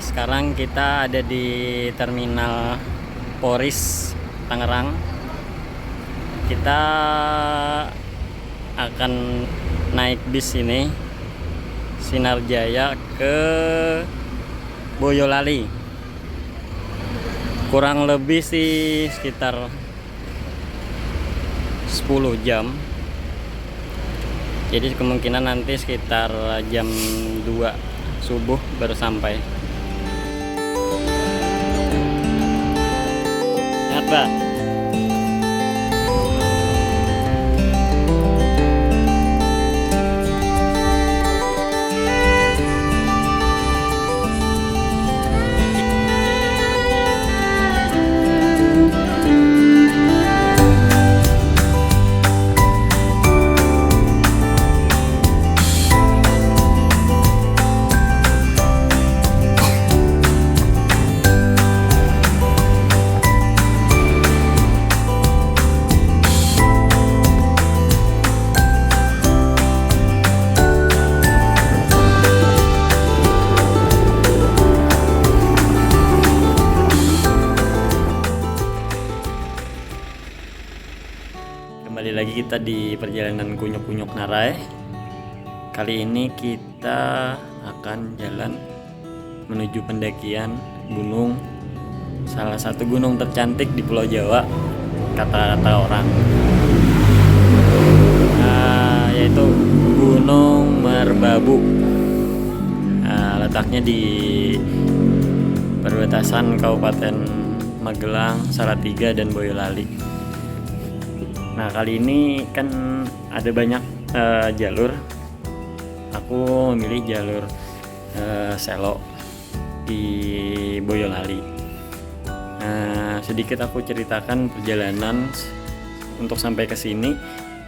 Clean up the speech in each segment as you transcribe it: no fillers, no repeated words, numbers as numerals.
Sekarang kita ada di Terminal Poris Tangerang. Kita akan naik bis ini Sinar Jaya ke Boyolali. Kurang lebih sih sekitar 10 jam. Jadi kemungkinan nanti sekitar jam 2 subuh baru sampai. Apa? Kembali lagi kita di perjalanan Kunyuk-Kunyuk Narai. Kali ini kita akan jalan menuju pendakian gunung, salah satu gunung tercantik di Pulau Jawa, kata-kata orang, yaitu Gunung Merbabu. Letaknya di perbatasan Kabupaten Magelang, Salatiga, dan Boyolali. Nah, kali ini kan ada banyak jalur. Aku memilih jalur Selo di Boyolali. Sedikit aku ceritakan perjalanan untuk sampai ke sini.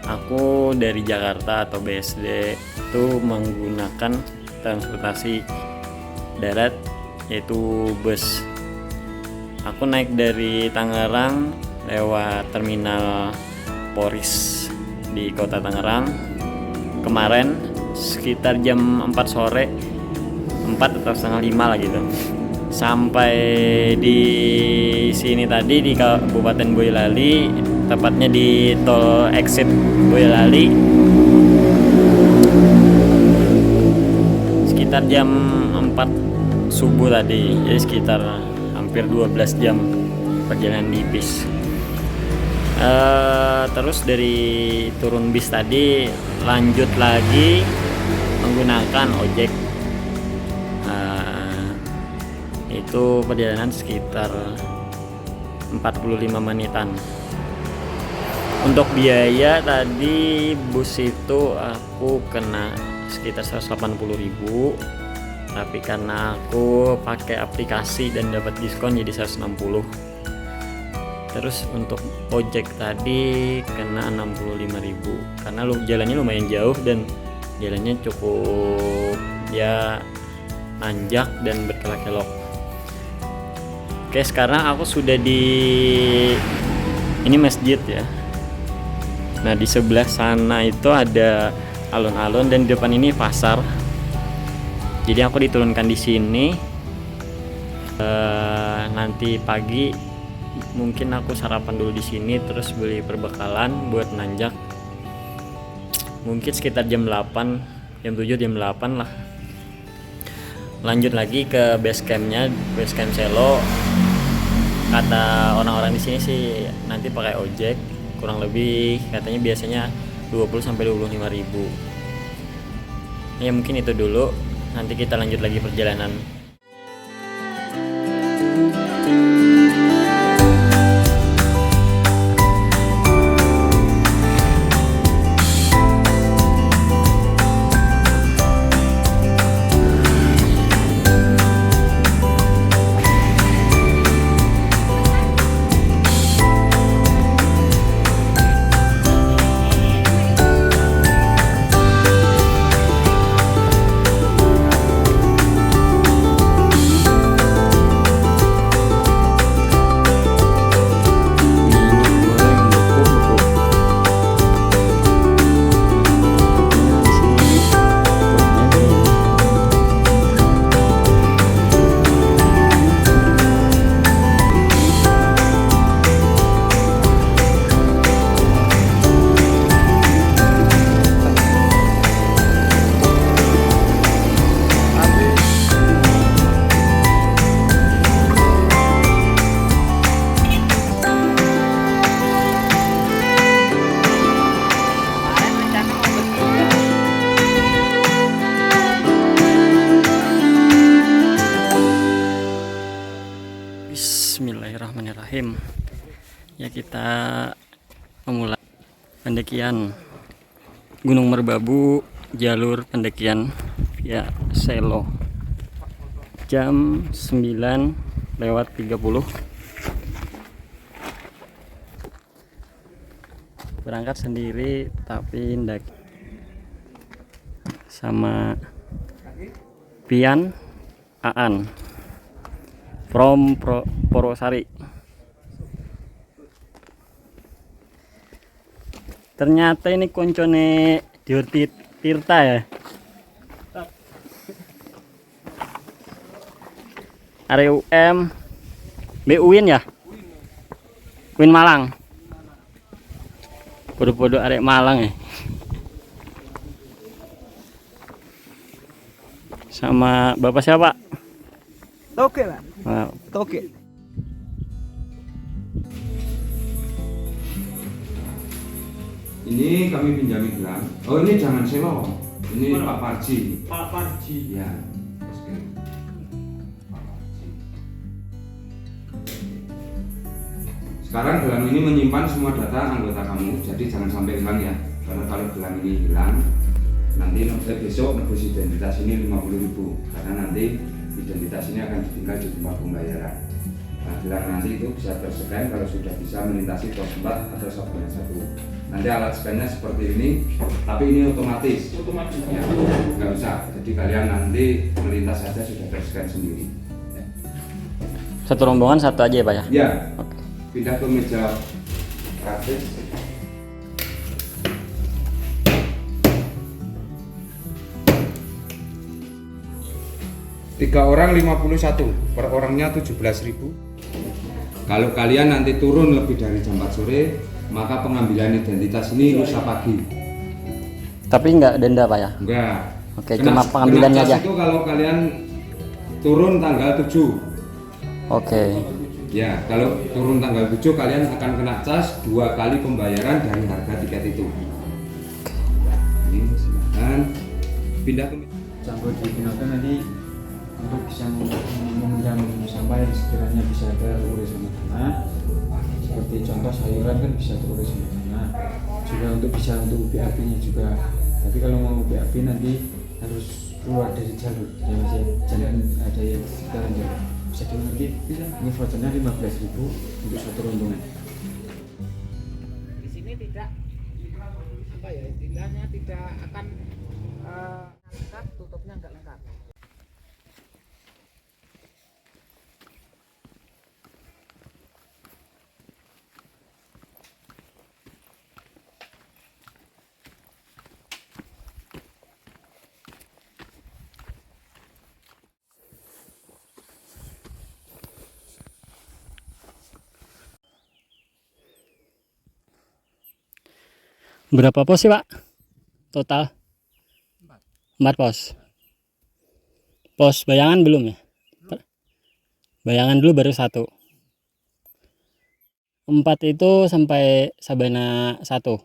Aku dari Jakarta atau BSD itu menggunakan transportasi darat, yaitu bus. Aku naik dari Tangerang lewat Terminal Poris di kota Tangerang. Kemarin sekitar jam 4 sore, 4 atau setengah 5 lah gitu, sampai di sini tadi di Kabupaten Boyolali, tepatnya di tol exit Boyolali, sekitar jam 4 subuh tadi. Jadi sekitar hampir 12 jam perjalanan di bis. Terus dari turun bis tadi lanjut lagi menggunakan ojek. Itu perjalanan sekitar 45 menitan. Untuk biaya tadi bus itu aku kena sekitar 180.000, tapi karena aku pakai aplikasi dan dapat diskon jadi 160. Terus untuk ojek tadi kena 65.000 karena jalannya lumayan jauh dan jalannya cukup ya nanjak dan berkelok-kelok. Oke, sekarang aku sudah di ini masjid ya. Nah, di sebelah sana itu ada alun-alun dan di depan ini pasar. Jadi aku diturunkan di sini. Nanti pagi mungkin aku sarapan dulu di sini, terus beli perbekalan buat nanjak. Mungkin sekitar jam 8, jam 7, jam 8 lah. Lanjut lagi ke base campnya, base camp Selo. Kata orang-orang di sini sih nanti pakai ojek, kurang lebih katanya biasanya 20-25.000. Ya mungkin itu dulu. Nanti kita lanjut lagi perjalanan. Bismillahirrahmanirrahim. Ya, kita memulai pendakian Gunung Merbabu, jalur pendakian via Selo. Jam 9:30. Berangkat sendiri tapi sama Pian Aan from Porosari. Ternyata ini koncone Diur Tirta ya. Are UM BUIN ya? UIN Malang. Podo-podo arek Malang ya. Sama Bapak siapa? Toke lah. Wow. Toke. Ini kami pinjami gelang. Oh, ini jangan Selo. Ini Pak Parji. Pak Parji. Ya. Sekarang gelang ini menyimpan semua data anggota kamu, jadi jangan sampai hilang ya. Karena kalau gelang ini hilang, nanti besok nebus identitas ini 50.000. Karena nanti identitas ini akan ditinggal di tempat pembayaran. Nah, gelang nanti itu bisa terscan kalau sudah bisa melintasi pos 4 atau Sabana 1. Nanti alat scannya seperti ini, tapi ini otomatis. Ya, nggak usah. Jadi kalian nanti melintas saja sudah terscan sendiri. Ya. Satu rombongan satu aja ya Pak ya? Ya. Oke. Pindah ke meja praktis. Tiga orang 51, per orangnya 17.000. Kalau kalian nanti turun lebih dari jam 4 sore, maka pengambilan identitas ini lusa pagi. Tapi nggak denda Pak ya? Enggak. Oke, cuma pengambilannya aja. Itu kalau kalian turun tanggal 7. Oke. Ya, kalau turun tanggal 7 kalian akan kena cas 2 kali pembayaran dari harga tiket itu. Ini silakan pindah ke Campur digunakan nanti untuk bisa meminjam sampah yang sekiranya bisa terurai sama tanah. Seperti contoh sayuran kan bisa terurai sama tanah. Juga untuk bisa untuk BAB-nya juga. Tapi kalau mau BAB nanti harus keluar dari jalur. Ya masih jalan ada yang sekitaran jalur. Bisa nanti bisa ini vouchernya 15.000 untuk satu rombongan. Di sini tidak apa ya, istilahnya tidak akan lengkap, tutupnya nggak lengkap. Berapa pos sih Pak? Total? 4 pos. Pos bayangan belum ya? Bayangan dulu baru 1. 4 itu sampai Sabana 1.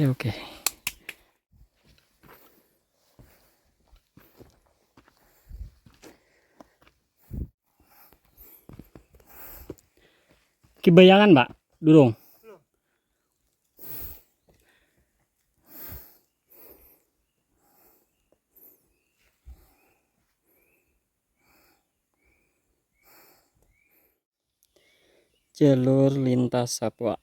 Oke. Kebayangan Pak? Durung? Jalur lintas satwa.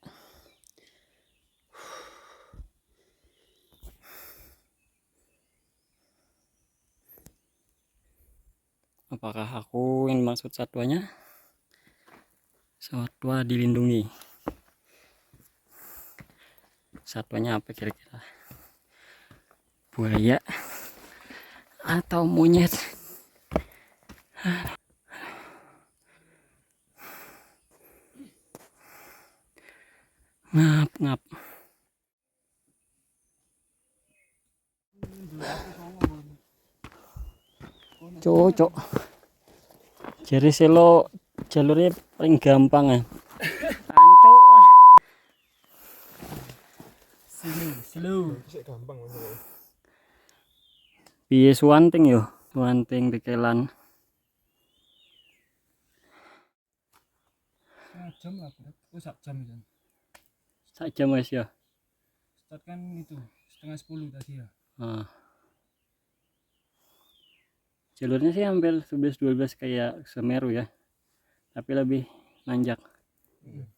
Apakah aku yang maksud satwanya? Satwa dilindungi. Satwanya apa kira-kira? Buaya atau monyet? Ngap. Cocok. Jadi Selo jalurnya paling gampang ya. Ancok. Slow. Piye suwanting yo, suwanting tekelan. setengah jam lah, sak jam ya. Saja Mas ya. Start kan itu setengah 10 tadi ya. Ah. Jalurnya sih hampir 11-12 kayak Semeru ya, tapi lebih nanjak.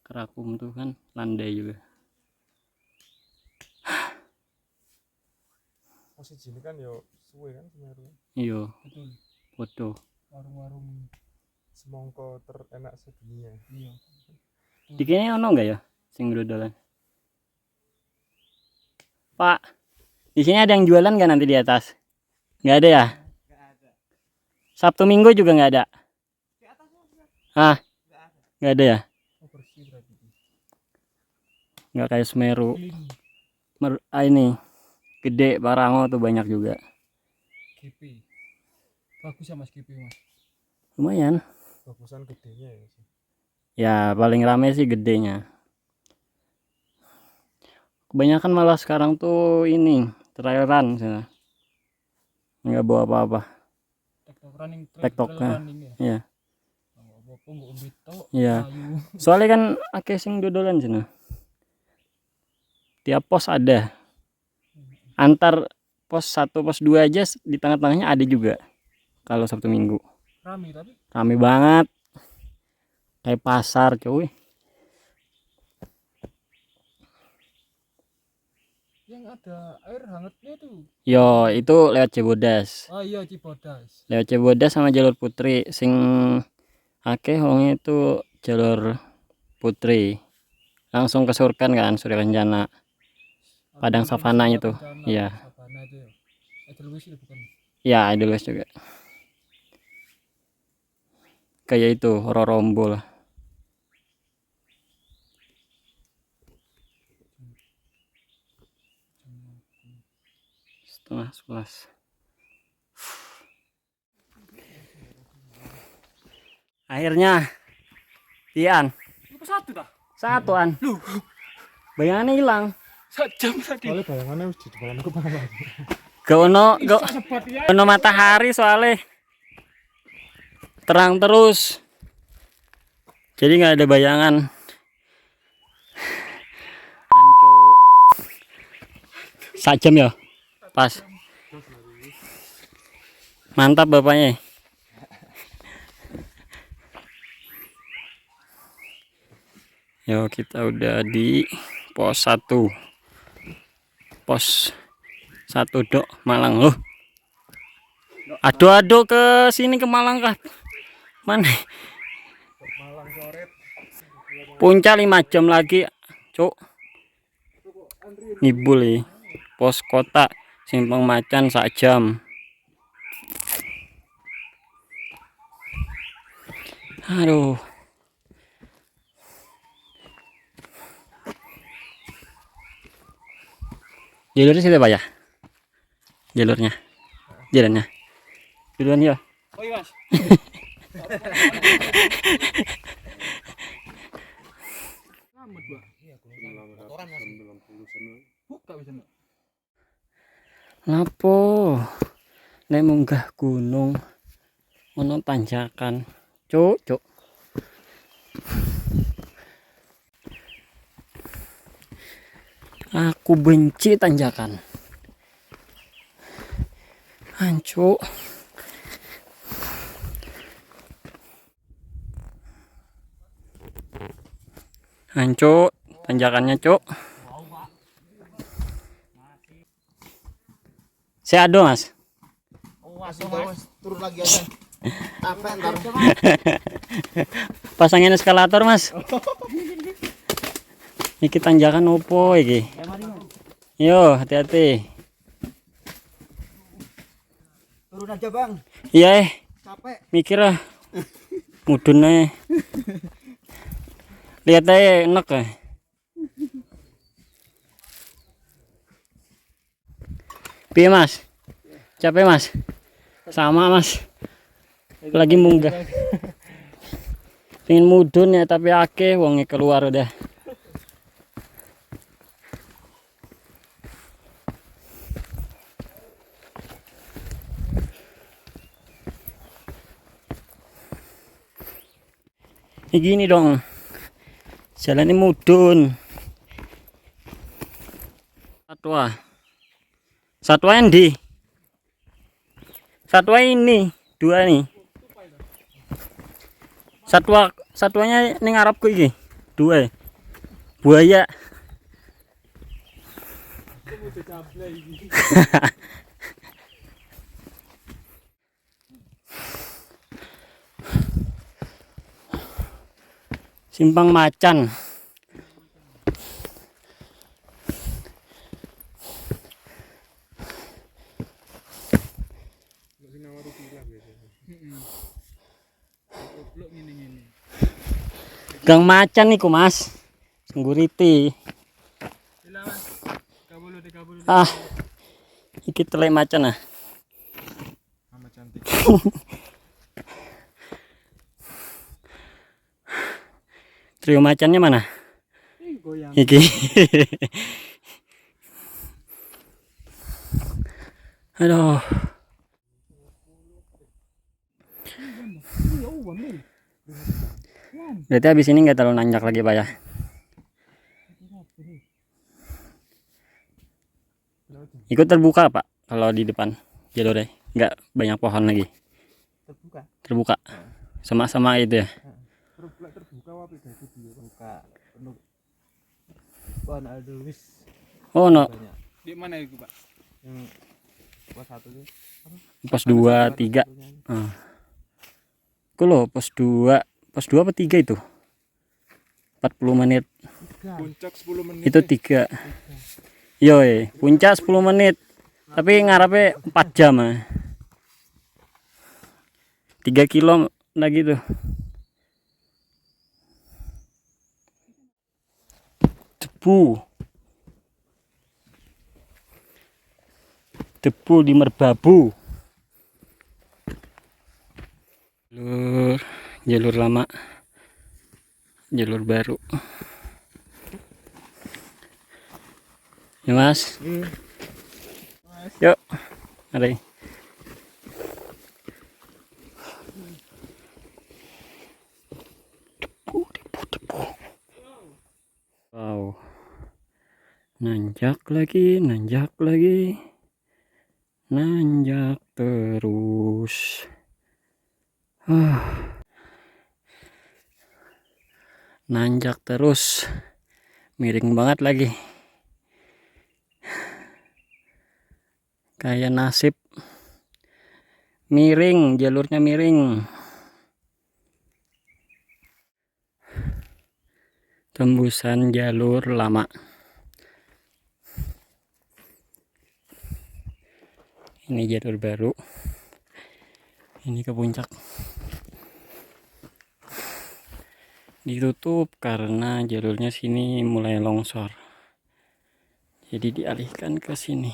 Kerakum tuh kan landai juga. Posisi ini kan yo suwe kan Semeru. Iya, Betul. foto. Warung-warung Semongko terenak sedunia. iya. Di kene ono enggak ya sing dodolan? Pak, di sini ada yang jualan nggak nanti di atas? Nggak ada ya? Sabtu Minggu juga nggak ada? Ah, nggak ada ya? Oh, bersih berarti. Nggak kayak Semeru. Clean. Ini gede Parango tuh banyak juga. GP. Bagus ya Mas GP Mas. Lumayan. Bagusan gedenya ya sih. Ya paling rame sih gedenya. Kebanyakan malah sekarang tuh ini trail run sana. Nggak bawa apa-apa. TikTok running, TikTok, trail running ya. Iya. Apa nggak umbito? Iya. Ayu. Soalnya kan akeh sing dodolan sana. Tiap pos ada. Antar pos 1 pos 2 aja di tengah-tengahnya ada juga. Kalau Sabtu Minggu. Rame tapi Rame banget. Kayak pasar, cuy. yang ada air hangatnya tuh. Yo, itu lewat Cibodas. Oh iya Cibodas. Lewat Cibodas sama jalur Putri. Sing akeh wong itu jalur Putri. Langsung ke Surkan kan, Surya Kencana. Padang Savana itu. Iya. Savana itu ya. Edelweiss itu bukan. Ya, Edelweiss juga. Kayak itu, Rorombol. Setengah 11. Akhirnya Tian. Itu satu dah. Satuan. Bayangannya hilang. Sejam tadi. Soalnya bayangannya wis di depan aku paham. Gak ono matahari soalnya. Terang terus. Jadi nggak ada bayangan. Anco. Sajam ya? Pas. Mantap bapaknya. Yo, kita udah di pos 1. Pos 1 Dok, Malang loh. Aduh ke sini ke Malang kah? Mana? Puncak 5 jam lagi, Cuk. Ngibul ya. Pos kota Simpang Macan 1 jam. Aduh. Jalurnya siapa Pak ya? Jalurnya. Jalannya. Duluan ya. Oh iya Mas. Selamat Mbak. Iya, motoran Mas. Buka bisa Mbak. Lapo? Nek munggah gunung ono tanjakan. Cuk. Aku benci tanjakan. Hancur. Hancur tanjakannya, Cuk. Saya ado, Mas. Mas, turun lagi aja. Capek ntar. Pasangin eskalator, Mas. Iki tanjakan opo iki? Yo, hati-hati. Turun aja Bang. Iya, Capek. mikir lah. Mudun aja. Lihat aja enak ya. Piye Mas? Capek Mas? Sama Mas. Lagi munggah. Pengen mudun ya tapi akeh wonge keluar udah. Gini dong, Jalan ini mudun. Satwa endi? Satwa ini, dua nih. Satwanya ning ngarepku iki. Dua. Buaya. Simpang Macan. Gang Macan niku Mas. Sengguriti. Ah. Iki telek macan ah. Sama cantik. Trio macannya mana? Goyang. Iki. Aduh. Berarti habis ini nggak terlalu nanjak lagi Pak ya? Ikut terbuka Pak kalau di depan jalurnya nggak banyak pohon lagi. Terbuka. Sama-sama itu ya. Terbuka wapi dari dia buka penuh pohon aldois. Oh no. di mana itu Pak yang pos 1 itu Pos 2, 3. Itu loh pos 2 apa 3 itu? 40 menit. puncak 10 menit Itu 3. Yoi, puncak 10 menit. Tapi ngarepnya 4 jam ah. 3 kilo lagi tuh. Debu di Merbabu. Jalur lama, jalur baru. Ya Mas. Yuk, mari. Debu. Wow. Nanjak lagi, nanjak terus. Nanjak terus, miring banget lagi, kayak nasib miring, jalurnya miring, tembusan jalur lama. Ini jalur baru, ini ke puncak. Ditutup karena jalurnya sini mulai longsor, jadi dialihkan ke sini.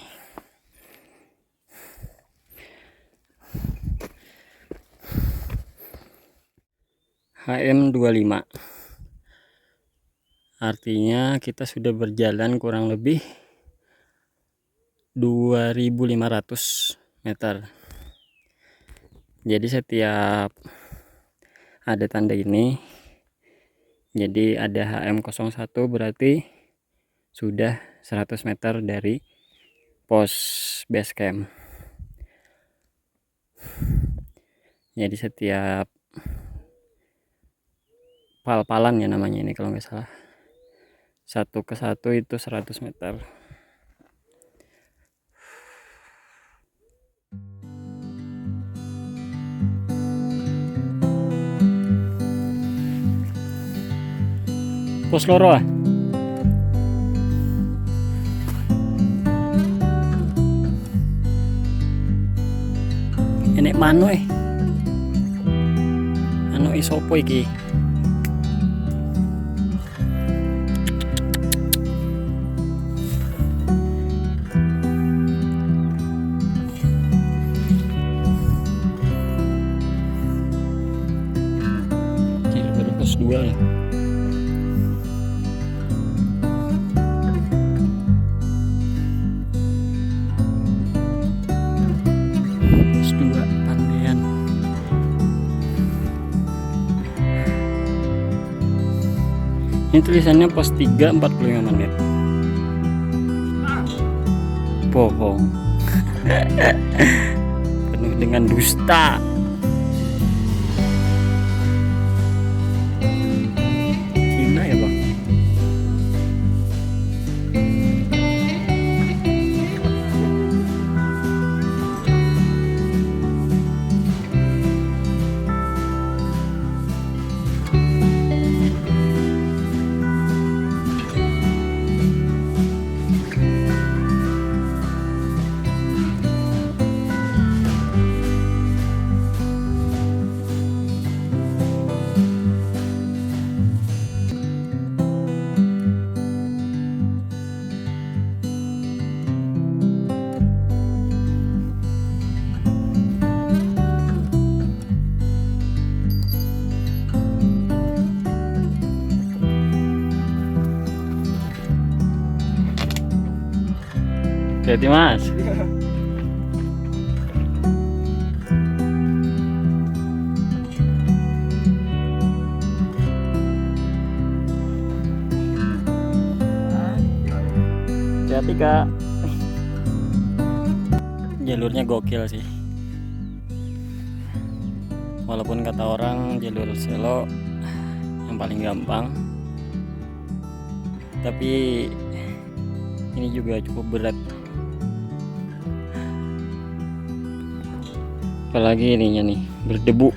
HM25, artinya kita sudah berjalan kurang lebih 2500 meter. Jadi setiap ada tanda ini, jadi ada HM01 berarti sudah 100 meter dari pos base camp. Jadi setiap pal-palan ya namanya ini kalau nggak salah, satu ke satu itu 100 meter. Pos loro ah. Enek mano anu isopo iki. Jalur pos 2 ya. Ini tulisannya pos 3 45 menit. Bohong. Penuh dengan dusta. Cina ya bang. Jadi mas. Hati kak. Jalurnya gokil sih. Walaupun kata orang jalur selo yang paling gampang, tapi ini juga cukup berat. Apalagi ininya nih berdebu.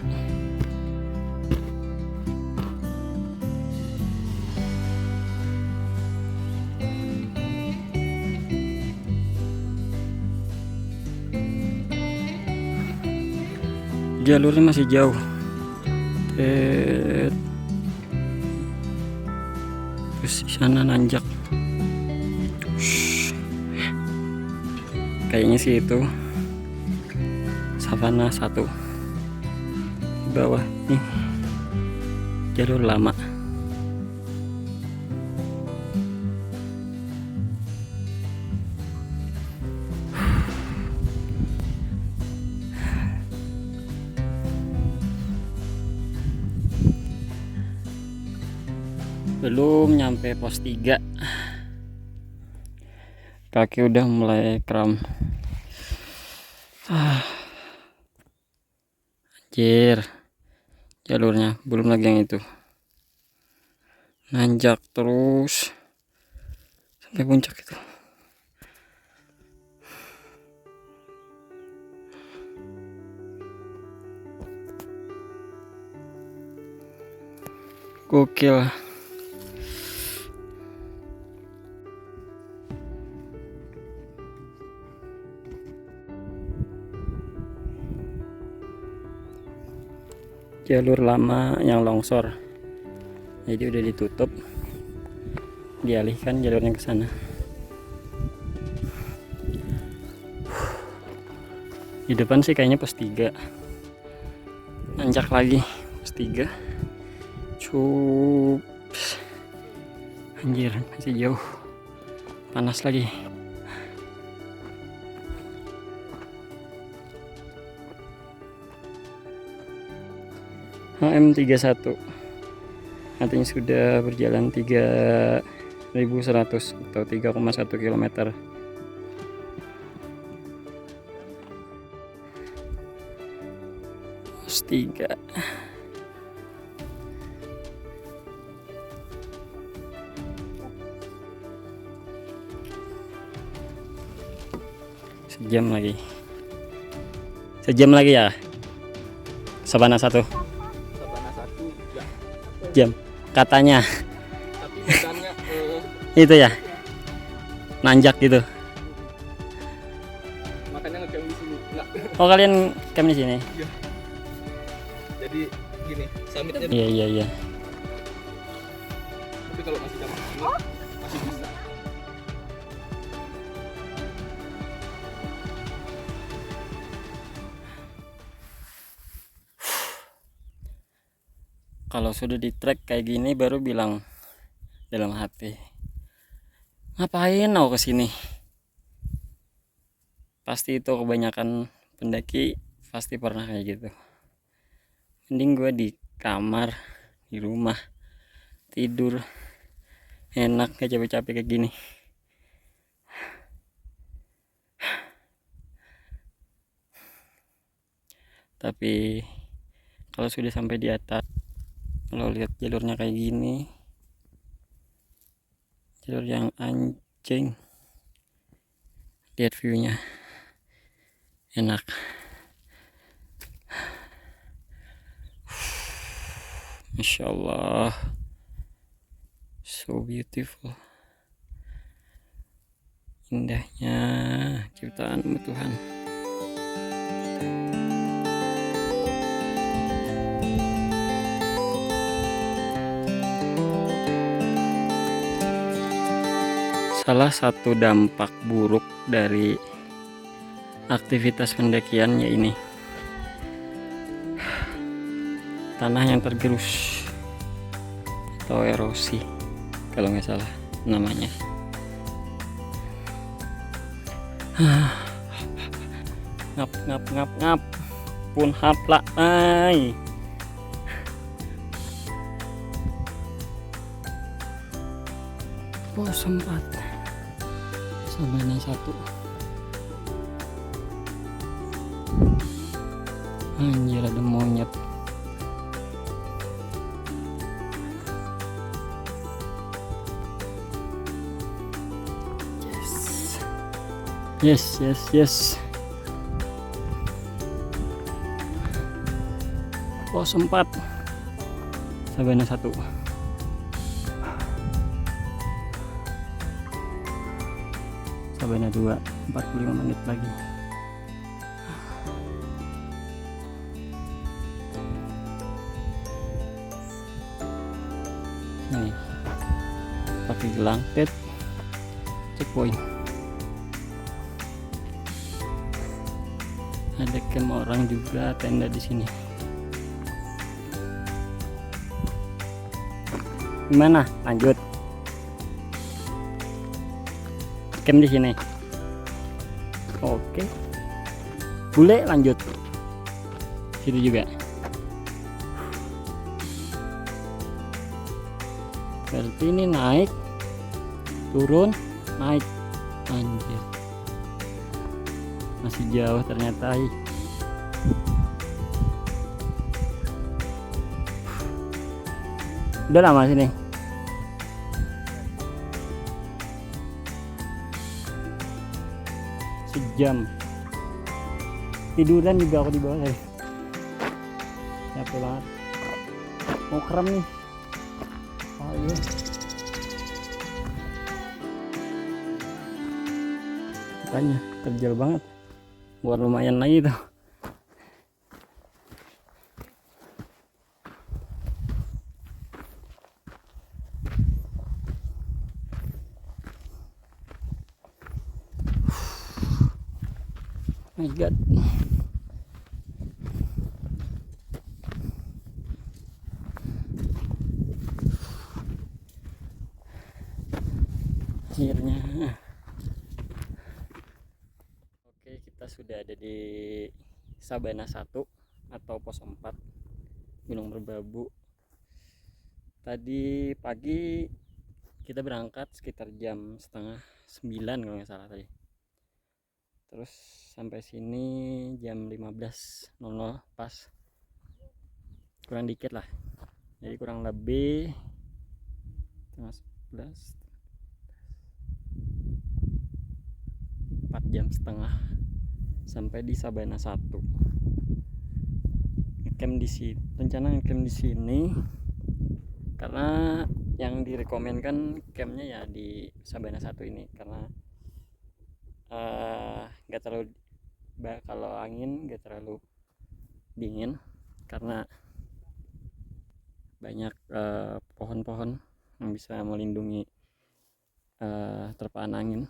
Jalurnya masih jauh. Terus di sana nanjak. Kayaknya sih itu Savana 1 di bawah nih jalur lama. Belum nyampe pos 3 kaki udah mulai kram. Anjir, jalurnya belum lagi yang itu, nanjak terus sampai puncak itu. Gokil. Jalur lama yang longsor, jadi udah ditutup, dialihkan jalurnya ke sana. Di depan sih kayaknya pos 3, nanjak lagi pos 3. Cups, anjir masih jauh, panas lagi. HM31 artinya sudah berjalan 3.100 atau 3,1 km. Pos 3. Sejam lagi ya. Savana 1 Savana 1 ya. jam katanya. Tapi bukannya Itu ya, nanjak gitu. makanya ngecamp di sini. Enggak. Oh kalian camp di sini? Jadi gini, summitnya Iya. tapi kalau masih jam ini masih bisa. Kalau sudah di trek kayak gini baru bilang dalam hati, ngapain mau kesini? Pasti itu kebanyakan pendaki pasti pernah kayak gitu. Mending gue di kamar, di rumah, tidur, Enak gak capek-capek kayak gini. Tapi kalau sudah sampai di atas, kalau lihat jalurnya kayak gini, jalur yang anjing, lihat viewnya enak. Masya Allah, so beautiful, indahnya ciptaanmu Tuhan. Salah satu dampak buruk dari aktivitas pendakiannya ini, tanah yang tergerus atau erosi kalau nggak salah namanya. Ngap pun hapla ay. Pos 4 Sabana 1. Anjir, ada monyet. Yes. Pos 4 Sabana 1. Sabana 2, 45 menit lagi. Nih, pakai gelang tet checkpoint. Ada camp orang juga, tenda di sini. Gimana? Lanjut. Camp di sini. Oke. Boleh lanjut. Situ juga. Berarti ini naik, turun, naik. Anjir. Masih jauh ternyata. Udah lama sini. Sejam. Tiduran juga aku di bawah tadi. Capek banget. Mau kram nih. Oh iya. Makanya terjal banget. Buat lumayan lagi tuh. My God. Akhirnya. Oke, kita sudah ada di Sabana 1 atau pos 4 Gunung Merbabu. Tadi pagi kita berangkat sekitar jam setengah 9 kalau nggak salah tadi. Terus sampai sini jam 15.00 pas, kurang dikit lah, jadi kurang lebih setengah 11, 4 jam setengah sampai di Sabana 1. Camp di sini, rencana camp di sini karena yang direkomendkan campnya ya di Sabana 1 ini, karena nggak terlalu kalau angin nggak terlalu dingin karena banyak pohon-pohon yang bisa melindungi terpaan angin.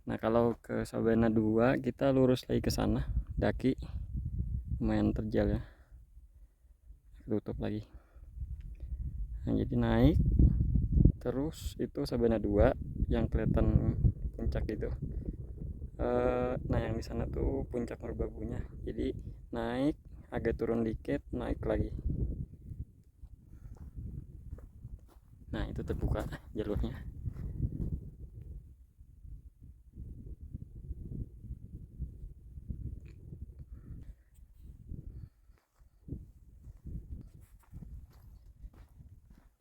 Nah kalau ke Sabana 2 kita lurus lagi ke sana, daki lumayan terjal ya, tutup lagi. Nah jadi naik terus itu Sabana 2 yang kelihatan puncak itu. Nah yang di sana tuh puncak Merbabunya, jadi naik agak turun dikit, naik lagi. Nah itu terbuka jalurnya.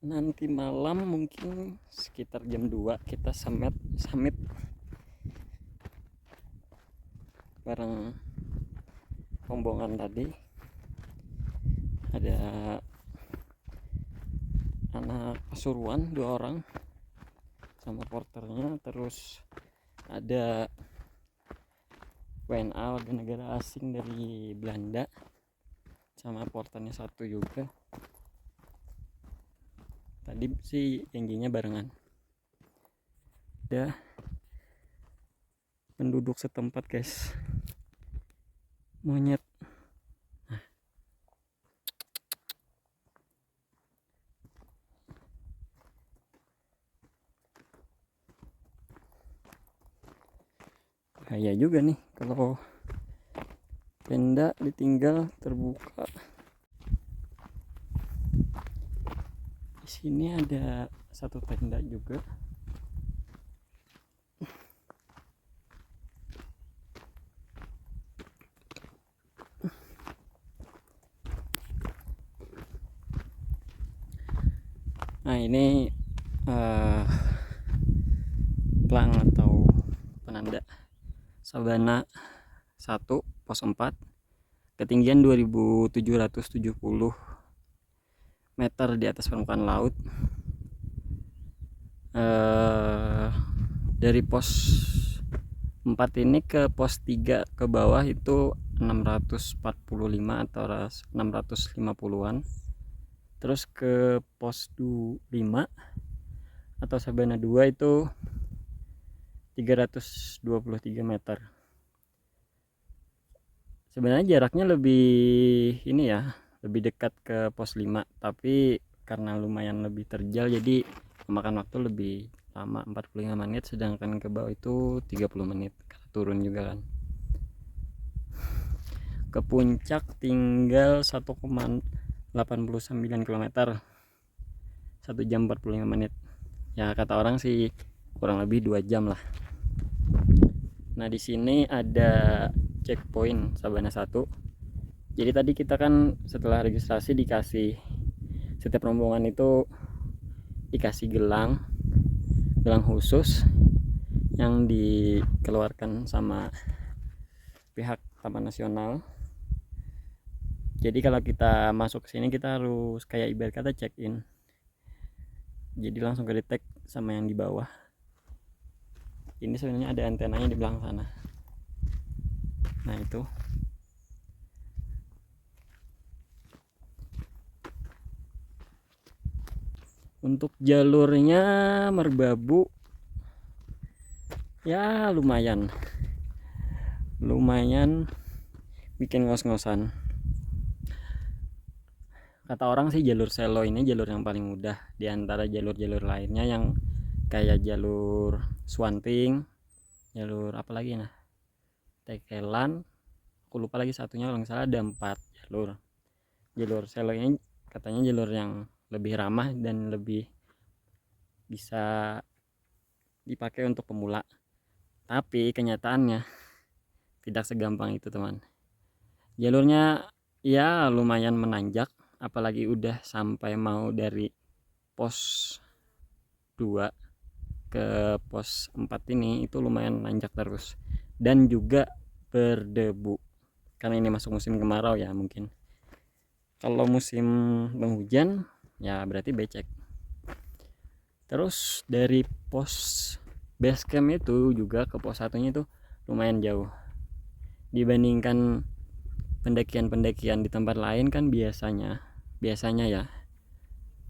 Nanti malam mungkin sekitar jam 2 kita summit bareng rombongan tadi. Ada anak Pasuruan 2 orang sama porternya, terus ada WNA warga negara asing dari Belanda sama porternya 1 juga. Tadi sih janjinya barengan. Ada penduduk setempat guys, monyet. Bahaya juga nih kalau tenda ditinggal terbuka. Di sini ada 1 tenda juga. Nah ini plang atau penanda Sabana 1 pos 4, ketinggian 2770 meter di atas permukaan laut. Dari pos 4 ini ke pos 3 ke bawah itu 645 atau 650-an. Terus ke pos 5 atau Sabana 2 itu 323 meter. Sebenarnya jaraknya lebih ini ya, lebih dekat ke pos 5, tapi karena lumayan lebih terjal jadi memakan waktu lebih lama, 45 menit, sedangkan ke bawah itu 30 menit karena turun juga kan. Ke puncak tinggal 1,89 km, 1 jam 45 menit. Ya kata orang sih kurang lebih 2 jam lah. Nah di sini ada checkpoint Sabana 1. Jadi tadi kita kan setelah registrasi dikasih, setiap rombongan itu dikasih gelang khusus yang dikeluarkan sama pihak Taman Nasional. Jadi kalau kita masuk ke sini kita harus kayak ibarat kata check in. Jadi langsung ke detect sama yang di bawah. Ini sebenarnya ada antenanya di belakang sana. Nah itu. Untuk jalurnya Merbabu ya lumayan bikin ngos-ngosan. Kata orang sih jalur Selo ini jalur yang paling mudah di antara jalur-jalur lainnya yang kayak jalur Swanting, jalur apa lagi nah, Tekelan, aku lupa lagi satunya, kalau nggak salah ada 4 jalur. Jalur Selo ini katanya jalur yang lebih ramah dan lebih bisa dipakai untuk pemula, tapi kenyataannya tidak segampang itu teman. Jalurnya ya lumayan menanjak, apalagi udah sampai mau dari pos 2 ke pos 4 ini itu lumayan nanjak terus dan juga berdebu karena ini masuk musim kemarau ya. Mungkin kalau musim penghujan ya berarti becek. Terus dari pos base camp itu juga ke pos 1 nya itu lumayan jauh dibandingkan pendakian di tempat lain kan. Biasanya ya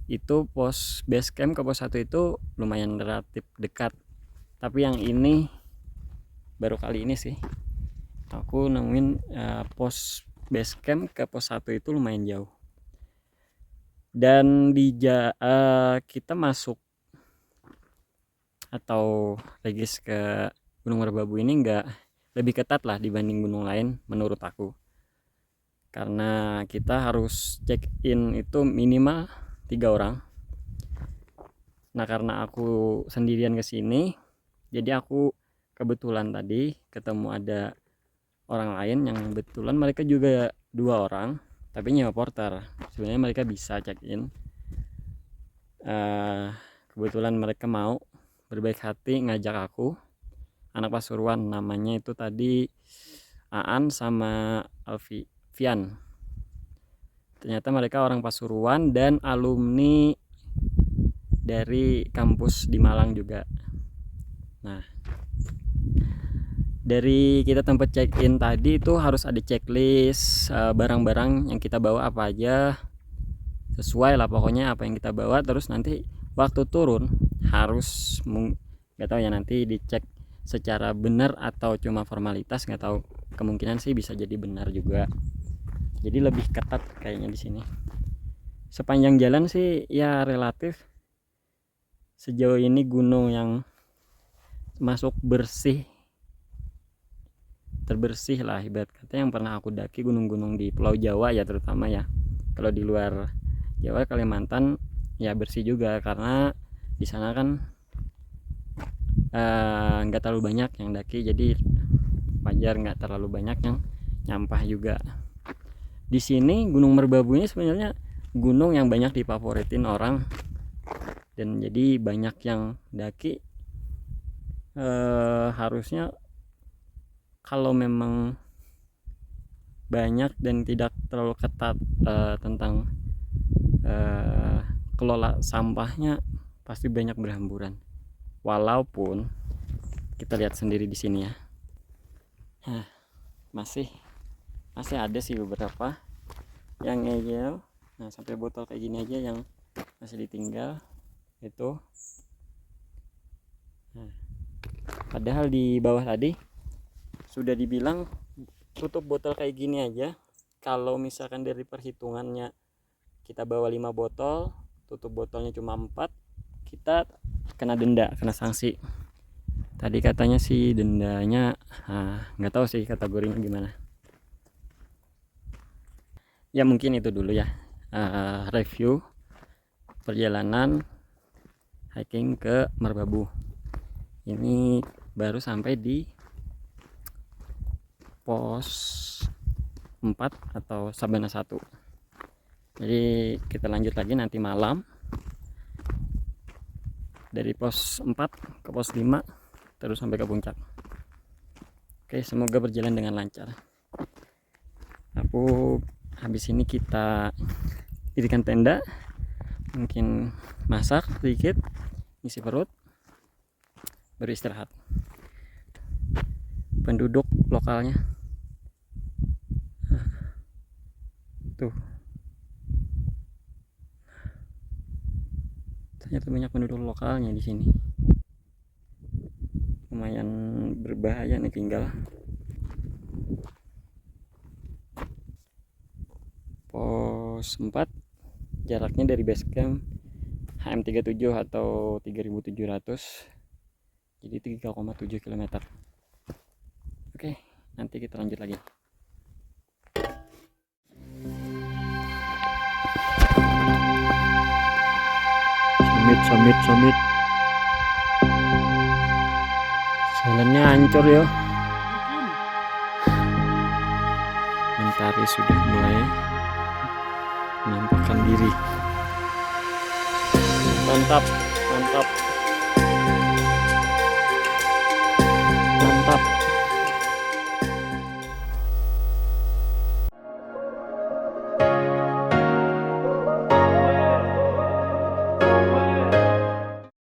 itu pos base camp ke pos 1 itu lumayan relatif dekat, tapi yang ini baru kali ini sih aku nemuin pos base camp ke pos 1 itu lumayan jauh. Dan kita masuk atau regis ke Gunung Merbabu ini enggak lebih ketat lah dibanding gunung lain menurut aku, karena kita harus check in itu minimal 3 orang Nah karena aku sendirian ke sini, jadi aku kebetulan tadi ketemu ada orang lain yang kebetulan mereka juga 2 orang tapi nyewa porter. Sebenarnya mereka bisa check in, kebetulan mereka mau berbaik hati ngajak aku, anak Pasuruan, namanya itu tadi Aan sama Alfian. Ternyata mereka orang Pasuruan dan alumni dari kampus di Malang juga. Nah, dari kita tempat check in tadi itu harus ada checklist barang-barang yang kita bawa apa aja, sesuai lah pokoknya apa yang kita bawa. Terus nanti waktu turun harus nggak tahu ya, nanti dicek secara benar atau cuma formalitas, nggak tahu, kemungkinan sih bisa jadi benar juga. Jadi lebih ketat kayaknya di sini. Sepanjang jalan sih ya relatif sejauh ini gunung yang masuk bersih, terbersih lah ibarat kata yang pernah aku daki gunung-gunung di Pulau Jawa ya terutama ya. Kalau di luar Jawa, Kalimantan ya bersih juga karena di sana kan nggak terlalu banyak yang daki, jadi wajar nggak terlalu banyak yang nyampah juga. Di sini Gunung Merbabu ini sebenarnya gunung yang banyak difavoritin orang dan jadi banyak yang daki. Harusnya kalau memang banyak dan tidak terlalu ketat tentang kelola sampahnya, pasti banyak berhamburan. Walaupun kita lihat sendiri di sini ya, masih ada sih beberapa yang ngeyel. Nah sampai botol kayak gini aja yang masih ditinggal itu. Nah, padahal di bawah tadi sudah dibilang tutup botol kayak gini aja. Kalau misalkan dari perhitungannya kita bawa 5 botol, tutup botolnya cuma 4, kita kena denda, kena sanksi. Tadi katanya sih dendanya nggak tahu sih kategorinya gimana. Ya mungkin itu dulu ya review perjalanan hiking ke Merbabu. Ini baru sampai di pos 4 atau Sabana 1. Jadi kita lanjut lagi nanti malam dari pos 4 ke pos 5 terus sampai ke puncak. Oke, semoga berjalan dengan lancar. Habis ini kita dirikan tenda, mungkin masak sedikit, isi perut, beristirahat. Penduduk lokalnya tuh, ternyata banyak penduduk lokalnya di sini. Lumayan berbahaya nih tinggal. Pos 4 jaraknya dari base camp HM37 atau 3700, jadi 3,7 km. Oke, nanti kita lanjut lagi. Summit. Jalannya hancur ya. Mentari sudah mulai menampakkan diri. Mantap.